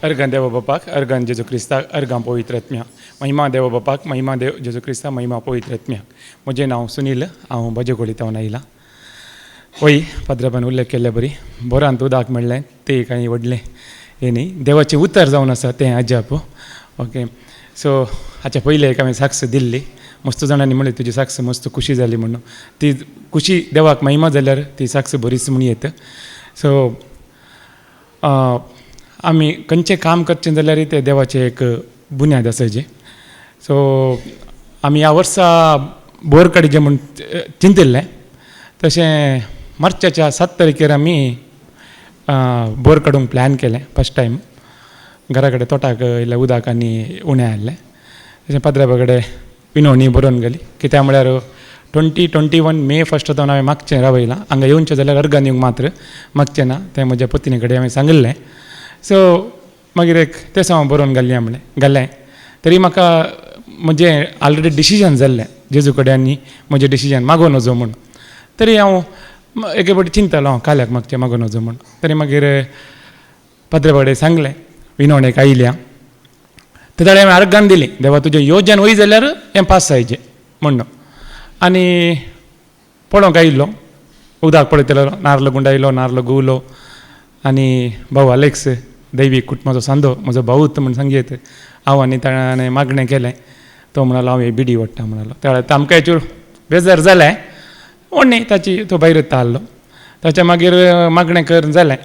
अर्घन देव बापाक अर्घन जेजू क्रिस्ताक अर्घां पवित्र आत्म्याक महिमा देव बापाक महिमा देव जेजू क्रिस्ताक महिमा पवित्र आत्म्याक. म्हजें नांव सुनील, हांव भजे कोळितावन आयलां. वय पाद्रबान उल्लेख केल्ले बरी बोरांत उदक मेळ्ळें तें कांय व्हडलें हें न्ही, देवाचें उतर जावन आसा तें अजाप. ओके, सो हाच्या पयलीं एक हांवें साक्ष दिल्ली, मस्त जाणांनी म्हणलें तुजी साक्ष मस्त खुशी जाली म्हणून. ती खुशी देवाक महिमा जाल्यार ती साक्ष बरीच म्हूण येता. सो आमी खंयचें काम करचें जाल्यार तें देवाचें एक बुन्याद आसा जें. सो आमी ह्या वर्सा बोर काडचें म्हूण चिंतिल्लें, तशें मार्चाच्या 7 तारखेर आमी बोर काडूंक प्लॅन केलें. फस्ट टायम घरा कडेन तोटाक इल्लें उदक आनी उणें आहलें, तशें पाद्राबा कडेन विनवणी बरोवन गेली. कित्याक म्हळ्यार 2021 मे 1 जावन हांवें मागचें रावयलां. हांगा येवचें जाल्यार अर्घान येवंक मात्र मागचें ना, तें म्हज्या पत्नी कडेन हांवें सांगिल्लें. सो मागीर एक तें हांव बरोवन घालें. तरी म्हाका म्हजें ऑलरेडी डिसिजन जाल्लें जेजू कडेन आनी म्हजें डिसिजन मागोवन वचो म्हूण. तरी हांव एके फावटी चिंततालो हांव काल्याक मागचें मागोवन वचो म्हूण. तरी मागीर पाद्रा कडेन सांगलें विनवणेक आयल्या ते ताणें हांवें अर्घान दिली, देवा तुजें येवजन वय जाल्यार हें पास जायचें म्हणून. आनी पळोवंक आयिल्लो, उदक पळयतलो, नारळ गुंडायलो, नारळ गुवलो. आनी भाऊ अलेक्स दैवीक कुटुंबाचो सांदो, म्हजो भाऊत म्हूण सांगयत, हांव आनी ताणें मागणें केलें. तो म्हणलो हांव हे बिडी वडटा म्हणलो. त्या आमकां हेचेर बेजार जालें, ओडणी ताची तो भायर येता ताच्या मागीर मागणें कर जालें.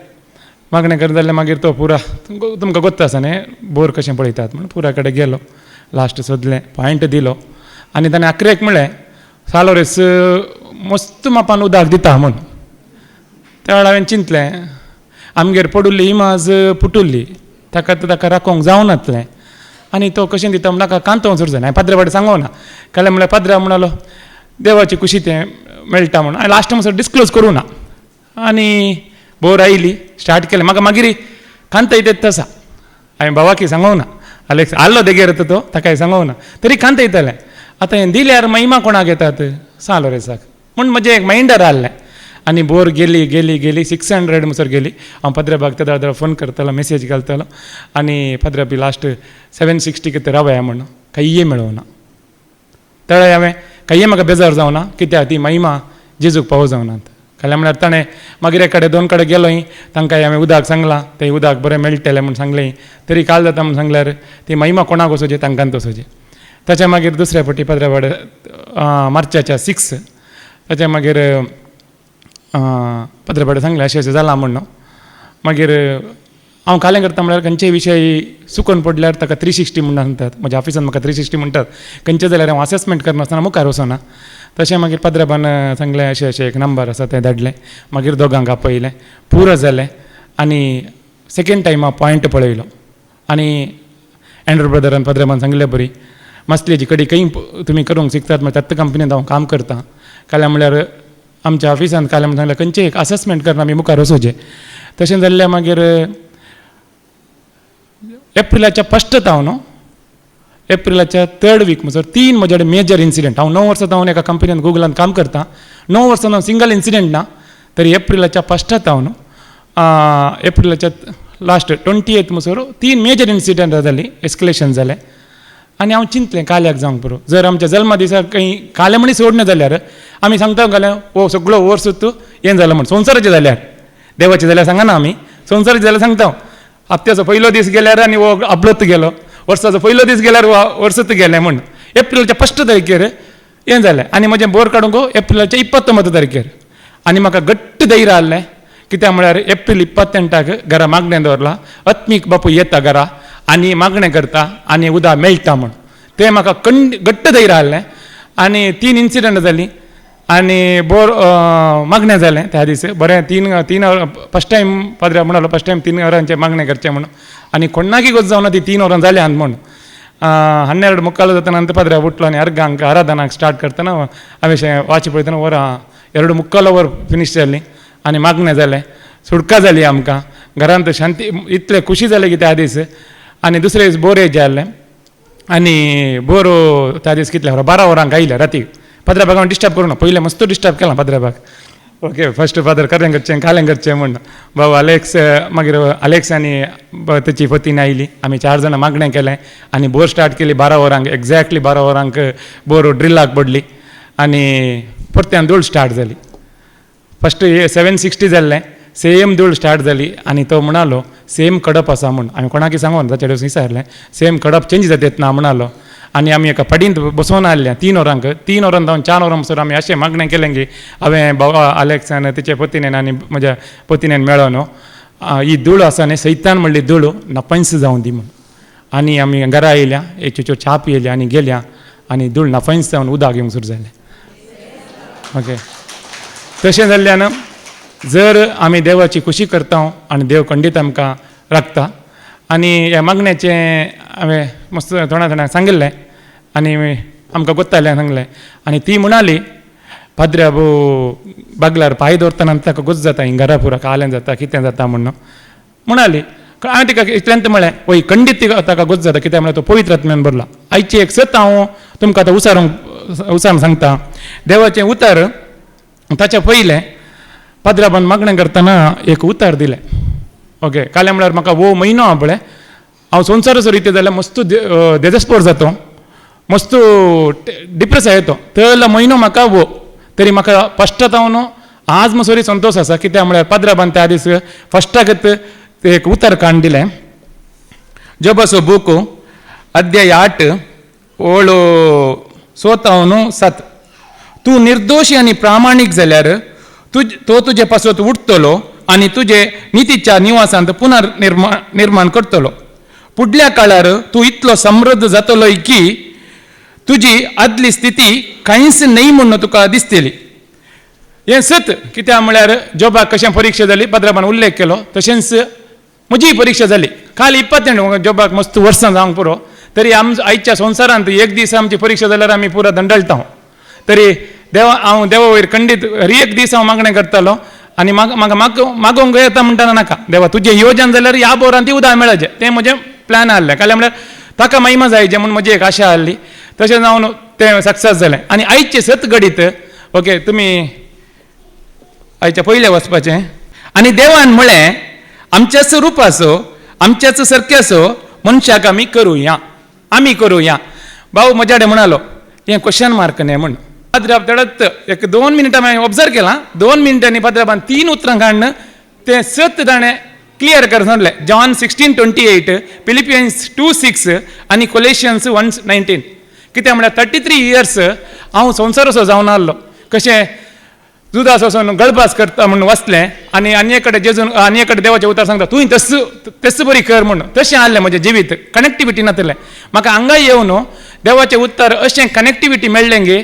मागीर तो पुरा तुमकां गोत्ता आसा न्ही बोर कशें पळयतात म्हूण पुरा कडेन गेलो. लास्ट सोदलें, पॉयंट दिलो आनी ताणें आखरेक म्हणलें सालोरेस मस्त मापान उदक दिता म्हूण. त्या वेळार हांवें चिंतलें आमगेर पडुल्ली इमाज पुटुल्ली, ताका राखोंक जावनातलें. आनी तो कशें दिता म्हण नाका कांतो वचूंक जाय. हांवें पाद्रा कडेन सांगूंक ना, काल्यार म्हळ्यार पाद्रा म्हणलो देवाची खुशी तें मेळटा म्हणून. हांवें लास्ट मातसो डिस्क्लोज करूं ना. आनी बोर आयली, स्टार्ट केलें. म्हाका मागीर कांत येतात तसा हांवें भावाकी सांगूंक ना. अलेक्स आल्लो देगेर तो ताकाय सांगूंक ना, तरी कांत येतलें. आतां हें दिल्यार महिमा कोणाक येतात सालोरेसाक म्हूण म्हजें एक मायंडार आहलें. आनी बोर गेली 600 म्हणसर गेली. हांव पाद्राबाक त्या फोन करतालो, मेसेज घालतालो. आनी पाद्राबी लास्ट 760 कितें रावया म्हणून कांय मेळोना. त्या वेळार हांवें कांय म्हाका बेजार जावना, कित्याक ती महिमा जेजूक पावो जावनात. काल्यार म्हळ्यार ताणें मागीर एक कडेन 2 कडेन गेलोय, तांकां हांवें उदक सांगलां, तें उदक बरें मेळटलें म्हूण सांगलें. तरी काल जाता म्हूण सांगल्यार ती महिमा कोणाक वचोचें तांकांच वचोचें. ताच्या मागीर दुसऱ्या फावटी पाद्रा कडेन मार्चाच्या 6 ताच्या मागीर पाद्रा कडेन सांगलें अशें जालां म्हणून. मागीर हांव कालें करता म्हळ्यार खंयचेय विशय चुकोवन पडल्यार ताका 360 म्हणून सांगतात. म्हज्या ऑफिसान म्हाका 360 म्हणटात. खंयचें जाल्यार हांव असेसमेंट करनासतना मुखार वचना. तशें मागीर पाद्राबान सांगलें अशें एक नंबर आसा तें धाडलें. मागीर दोगांक आपयलें, पुरो जालें. आनी सेकेंड टायम हांव पॉयंट पळयलो. आनी एंड्रू ब्रदरान पाद्राबान सांगलें बरी मसलेची कडी खंय तुमी करूंक शिकतात म्हळ्यार त्यात कंपनींत हांव काम करतां. काल्यार म्हळ्यार आमच्या ऑफिसान काल्यार सांगलें खंयचें एक असेसमेंट करना आमी मुखार वचोचें. तशें जाल्ल्या मागीर एप्रिलाच्या 1 हांव न्हू, एप्रिलाच्या 3rd वीक म्हणसर 3 म्हजे कडेन मेजर इन्सिडेंट. हांव 9 वर्सां हांव एका कंपनीन गुगलान काम करतां. 9 वर्सां हांव सिंगल इन्सिडेंट ना. तरी एप्रिलाच्या 1 हांव न्हू, एप्रिलाच्या लास्ट 28 म्हणसर 3 मेजर इन्सिडेंट जाली, एस्केलेशन जालें. आनी हांव चिंतलें काल्याक जावंक पुरो. जर आमच्या जल्मा दिसा खंय काले मणी सोडना जाल्यार आमी सांगता जाल्यार हो सगळो वर्सूच हें जालां म्हण. संवसाराचें जाल्यार देवाचें जाल्यार सांगना आमी, संवसाराचें जाल्यार सांगता. हप्त्याचो पयलो दीस गेल्यार आनी हो आपलत गेलो, वर्साचो पयलो दीस गेल्यार वर्सत गेलें म्हण. एप्रिलाच्या 1 तारखेर हें जालें. आनी म्हजें बोर काडूंक एप्रिलाच्या 29 तारखेर. आनी म्हाका घट्ट धैर्य आहलें, कित्याक म्हळ्यार एप्रील 28 घरा मागणें दवरलां. आत्मीक बापूय येता घरा आनी मागणें करता आनी उदक मेळटा म्हूण. तें म्हाका घट्ट धैर्य आहलें. आनी 3 इन्सिडंट जालीं आनी बोर मागणें जालें त्या दीस बरें. 3 फस्ट टायम पाद्रा म्हणलो फस्ट टायम 3 वरांचें मागणें करचें म्हणून. आनी कोणाकी गोश्ट जावना ती 3 वरां जाल्यां म्हूण. 12 मुक्काल जातना पाद्रा उठलो आनी अर्घांक आराधनाक स्टार्ट करतना हांवें वाची पळयतना वरां 2 मुक्काल वर फिनीश जालीं. आनी मागणें जालें, सुटका जाली आमकां. घरांत शांती इतलें खुशी जालें की त्या दीस. आनी दुसरे दीस बोर हेजें जालें. आनी बोर त्या दीस कितले 12 वरांक आयले राती. पाद्राबाक हांवें डिस्टर्ब करूं ना, पयलें मस्त डिस्टर्ब केलां पाद्राबाक. ओके फर्स्ट फादर खरें करचें कालें करचें म्हण भाऊ अलेक्स मागीर अलेक्स आनी तेची पत्नी आयली आमी 4 जाणां मागणें केलें आनी बोर स्टार्ट केली 12 वरांक एक्झॅक्टली 12 वरांक बोर ड्रिलाक पडली आनी परत्यान धूळ स्टार्ट जाली फस्ट 760 जाल्लें सेम धूळ स्टार्ट जाली आनी तो म्हणालो सेम कडप आसा म्हूण आमी कोणाकय सांगून ताचे दिवस विचारलें सेम कडप चेंज जातात ना म्हणालो आनी आमी एका पडींत बसोवन आसलें 3 वरांक 3 वरां जावन 4 वरां पसून आमी अशें मागणें केलें की हांवें बाबा अलेक्सान तेचे पत्नीन आनी म्हज्या पत्नीन मेळोन ही धूळ आसा न्ही सैतान म्हणली धूळ नपयस जावं दी म्हूण आनी आमी घरा येयल्या एक चुच्यो च्या पियेली आनी गेल्या आनी धूळ नपयस जावन उदक येवंक सुरू जालें ओके तशें जाल्ल्यान जर आमी देवाची खुशी करता आनी देव खंडीत आमकां राखता आनी ह्या मागण्याचें हांवें मस्त थोड्या सांगिल्लें आनी आमकां कोत्तालें सांगलें आनी ती म्हणाली पाद्र्या भो बागलार पांय दवरतना ताका गोच जाता हिंग घरा पुरा कालें जाता कितें जाता म्हणून म्हणाली हांवें तिका इतल्यांत म्हळें वय खंडीत ताका गोच जाता कित्याक म्हळ्यार तो पवित्र आत्म्यान भरला आयची एक सत हांव तुमकां आतां उसारून सांगता देवाचें उतर ताच्या पयलें पाद्र्याबान मागणें करतना एक उतर दिलें ओके कालें म्हळ्यार म्हाका वो म्हयनो आहा पळय हांव संवसार रिती जाल्यार मस्त देजस्पोर जातो मस्त डिप्रेस येतो तर म्हयनो म्हाका वो तरी म्हाका फस्टात हांव न्हू आज मसोरी संतोश आसा कित्याक म्हळ्यार पाद्र्याबान त्या दीस फस्टाक एक उतर काण दिलें जोबाचो बूक अध्याय 8 ओळ 7 तूं निर्दोशी आनी प्रामाणीक जाल्यार तो तुजे पासत उठतलो आनी तुजे नितीच्या निवासांत पुनर्निर्माण करतलो फुडल्या काळार तूं इतलो समृद्ध जातलो की तुजी आदली स्थिती कांयच न्हय म्हणून तुका दिसतली हें सत कित्याक म्हळ्यार जॉबाक कशें परीक्षा जाली पाद्राबान उल्लेख केलो तशेंच म्हजी परीक्षा जाली खाली 20 जॉबाक मस्त वर्सां जावंक पुरो तरी आयच्या संवसारांत एक दीस आमची परीक्षा जाल्यार आमी पुरो दंडळटा तरी हांव देवा वयर खंडीत एक दीस हांव मागणें करतालो आनी म्हाका मागोवंक येता म्हणटाना नाका देवा तुजें योजन जाल्यार ह्या बोरान ती उदक मेळचें तें म्हजें प्लॅन आहलें काल्यार म्हळ्यार ताका महिमा जायचें म्हूण म्हजी एक आशा आहली तशेंच हांव तें सक्सेस जालें आनी आयचे सत घडीत ओके तुमी आयच्या पयलें वचपाचें आनी देवान म्हळें आमच्याच रुपाचो आमच्याच सारक्याचो मनशाक आमी करुया भाऊ म्हज्या कडेन म्हणालो हें क्वेश्चन मार्क न्ही म्हण पाद्र्याब तडत एक 2 मिनटां हांवें ऑब्जर्व केलां 2 मिनटांनी पाद्र्याबान 3 उतरां काडून तें सत ताणें क्लियर कर सांगलें जॉन 16:28 फिलिपियन्स 2:6 आनी कोलेशियन्स 1:19 कित्याक म्हळ्यार 33 इयर्स हांव संवसार असो जावन आसलो कशें जुदास वचून गळपास करता म्हणून वचलें आनी आनी कडेन देवाचें उतर सांगता तुवें तस बरी कर म्हणून तशें आहलें म्हजें जिवीत कनेक्टिविटी नासलें म्हाका हांगा येवन देवाचें उतर अशें कनेक्टिविटी मेळ्ळें गे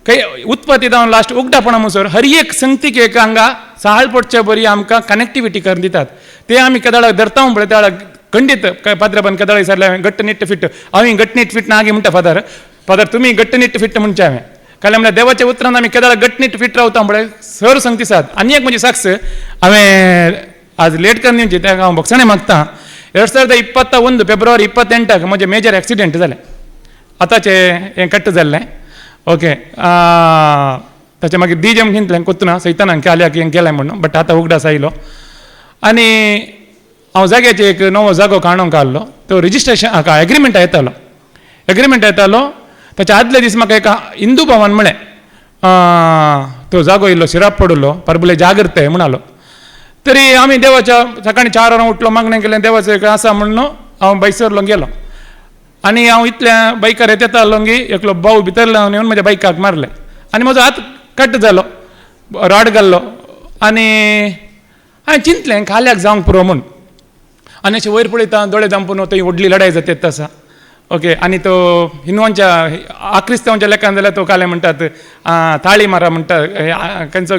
खंय उत्पत्ती जावन लास्ट उगडापणा म्हणसर हर एक संगतीक एक हांगा साळ पडचे बरी आमकां कनेक्टिविटी करून दितात ते आमी केदाळाक धरता पळय त्या वेळार खंडीत पाद्राबान केदाळ विचारलें घट्ट निट्ट फिट हांवें घट्ट निट्ट फिट ना गे म्हणटा फादर तुमी घट्ट निट्ट फिट म्हणचें हांवें काल्यार म्हळ्यार देवाच्या उतरान आमी केदाळ घट्ट निट्ट फिट रावता पळय सर संगती साद आनी एक म्हजी साक्स हांवें आज लेट करून दिवची त्या हांव भोगसाणें मागता 2021 फेब्रुवारी 28 म्हजें मेजर एक्सिडेंट जालें आतांचें हें कट्ट जाल्लें ओके ताचे मागीर डीजेम घेतलें कोत्तना सैतानान केल्याक हें केलें म्हणून बट आतां उगडास आयलो आनी हांव जाग्याचेर एक नवो जागो काडूंक आहलो तो रिजिस्ट्रेशन हाका एग्रीमेंट येतालो ताच्या आदले दीस म्हाका एका हिंदू भवन म्हळें तो जागो इल्लो शिराप पडलो परबुले जागृताय म्हणालो तरी आमी देवाच्या सकाळीं 4 वरां उठलो मागणें केलें देवाचो एक आसा म्हणून हांव बायसरलो गेलो आनी हांव इतल्या बायकार येता आसलो की एकलो भाऊ भितर लावन येवन म्हज्या बायकाक मारलें आनी म्हजो हात कट जालो रॉड घाल्लो आनी हांवें चिंतलें खाल्याक जावंक पुरो म्हूण आनी अशें वयर पळयता दोळे जांपून थंय व्हडली लढाय जाता आसा ओके आनी तो हिंदुवांच्या आक्रिस्तांवांच्या लेखान जाल्यार तो काले म्हणटात ताळी मारा म्हणटात खंयचो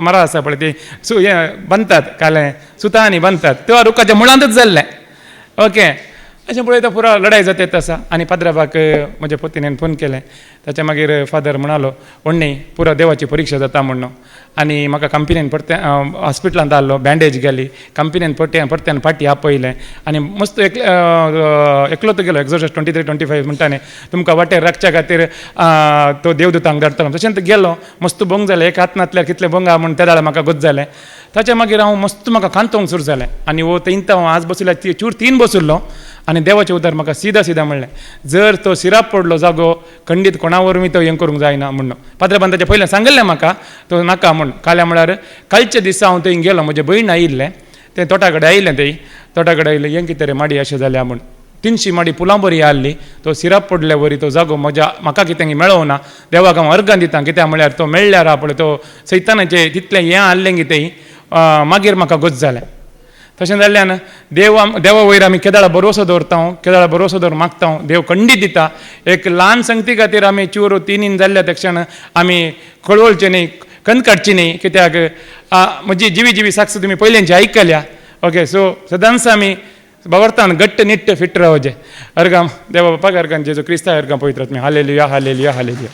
मरा आसा पळय ती हें बांदतात काले सुतांनी बांदतात तो रुखाच्या मुळांतच जाल्लें ओके अशें पळयता पुरो लढाई जाता तसा आनी पाद्राबाक म्हज्या पत्नीन फोन केलें ताच्या मागीर फादर म्हणालो व्हडणी पुरो देवाची परीक्षा जाता म्हणून आनी म्हाका कंपनीन परते हॉस्पिटलांत धाडलो बँडेज गेली कंपनीन परत्यान फाटी आपयलें आनी मस्त एकलोच गेलो एक्झॉस्ट 23-25 म्हणटाने तुमकां वाटेर राखच्या खातीर तो देवदूतांक धाडटलो तशें गेलो मस्त भंग जालें एक हातनांतल्यार कितलें भंग आहा म्हण त्या दाळा म्हाका गत जालें ताच्या मागीर हांव मस्त म्हाका कांतोवंक सुरू जालें आनी वो इंत हांव आज बशिल्ल्या चूर 3 बशिल्लो आनी देवाचें उतर म्हाका सीदा म्हणलें जर तो सिराप पडलो जागो खंडीत कोणा वरवीं तो हें करूंक जायना म्हणून पाद्रबांताच्या पयलें सांगलें म्हाका तो नाका म्हूण काल्या म्हळ्यार कालच्या दिसा हांव थंय गेलो म्हजे भयण आयिल्लें तें तोटा कडेन आयिल्लें थंय तोटा कडेन आयिल्लें हें कितें रे माडी अशें जाल्या म्हूण 300 माडी पुलां बरी आहली तो सिराप पडले वरी तो जागो म्हाका कितें मेळोवना देवाक हांव अर्गां दितां कित्याक म्हळ्यार तो मेळ्ळ्यार हा पळय तो सैतानाचें तितलें हें आहलें कितें मागीर म्हाका गत जालें तशें जाल्ल्यान देवा वयर आमी केदाळा भरोसो दवरता केदाळा भरोसो दवर मागता देव खंडीत दिता एक ल्हान संगती खातीर आमी चूर 3 जाल्ल्या तक्षण आमी कळवळचें न्ही खंत काडची न्ही कित्याक म्हजी जिवी साक्ष तुमी पयल्यांची आयकल्या ओके सो सदांच आमी बावर्तान घट्ट निट्ट फिट रावचे अर्गाम देवा बापाक अर्गान जेजू क्रिस्ता अर्गां पवित्र आत्मे हालेलुया हालेलुया हालेलुया